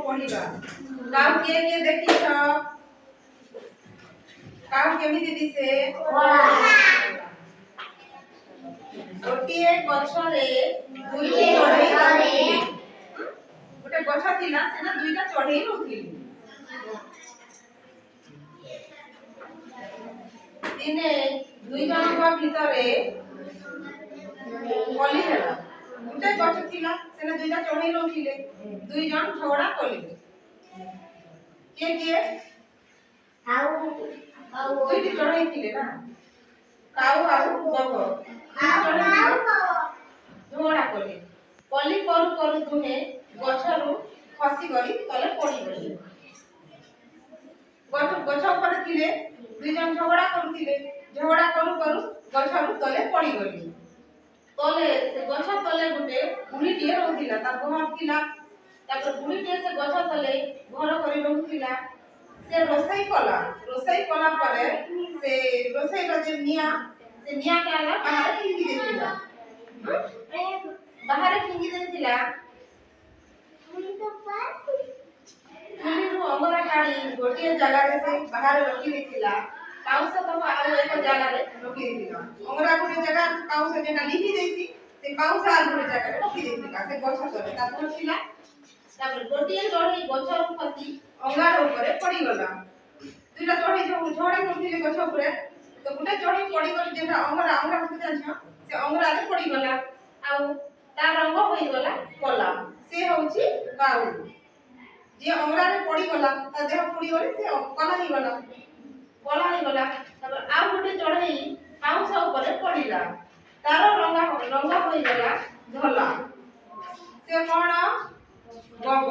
पढ़िबा cow के देखि छ काउ केमिति दिसे गोटिए गछरे दुईटी चढ़ई रहथिले गोटे गछ थिला सेना दुईटा चढ़ई रहथिले दिने दुई जनक भितरे कली हेला गोटे गछ थिला सेना दुईटा चढ़ई रहथिले दुई जन झगड़ा कले के दुईटी चढ़ई थिले ना काउ आउ बग झगड़ा कले कली करू करू दुहे गछरु खसी गई तले पड़ी गले गछ ऊपर थिले दुई जन झगड़ा करूथिले झगड़ा करू करू गछरु तले पड़ी गले तले से गछ तले गुटे बुढ़ीटिए रहथिला ता घर थिला तापर बुढ़ीटिए से गछ तले घर करी रहथिला से रोसई कला परे से रोसई रो जे निया काला बाहर फिंगी देथिला बाहर फिंगी देथिला तुलीरु अमरा काढी गोटिए जगह रे से बाहर रखी देथिला काउस तो आरो एक जगह रे रखी देथिला अमरा गोटे जगह काउस जेना लिखि देथि से काउस आरो गोटे जगह रे रखी देथिला से गछ तले ता पछिला तापर गोटिए चढ़ई गछरु फसी अंगार ऊपर पड़ी गला दुईटा चढ़ई जो झगड़ा करथिले गछ ऊपर तो गोटे चढ़ई पड़ी गली जेटा अंगरा होते जान्छ से अंगरा रे पड़ी गला आउ ता रंग होई गला कला से होउची काउ जे अंगरा रे पड़ी गला ता देह पड़ी गले से कला ही गला तब आउ गोटे चढ़ई काउस ऊपर पड़ीला तार रंग होई गला धला से कोन बग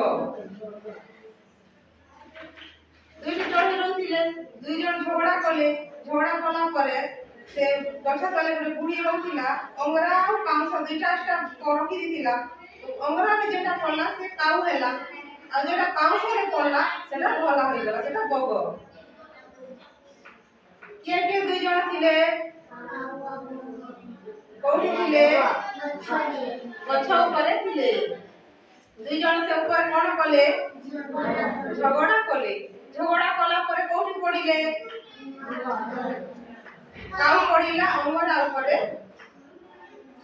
दुईटी चढ़ई रहथिले दुई जन झगड़ा कला परे से गछ तले गोटे बुढ़ी रहथिला अंगरा आ काउस दुईटा रखी दिथिला अंगरा में जेटा पड़ला से काउ हेला आ जेटा काउस रे पड़ला सेटा धला होई गला सेटा बग के दुई जन थिले कोठी थिले गछ ऊपर थिले दुई जन से ऊपर कोन कले झगड़ा कला परे कोठी पड़िले काउ पड़िला अंगरा ऊपर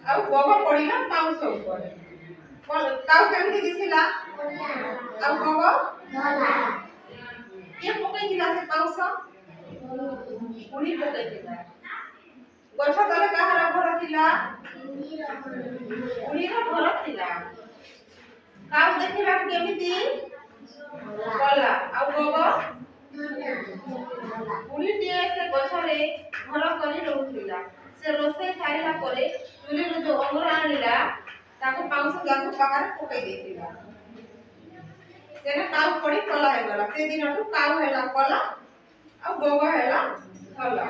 आ बग पड़िला काउस ऊपर काउ केमति दिसिला आ बग धला के पकैतिला से काउस पुरी पकैतिला गछ तले काहर घर थिला पुरी रो घर थिला काउ देखिला केमिति कला आ बग पुरी दिए से गछरे घर करी रहथिला से रोसे खाइला परे चुली रो जो अंगरा आनिला ताको पाउस जाको बाहर पकई देथिला सेना काउ पड़ी कला हे गला से दिनटु काउ हेला कला आ बग हेला कला।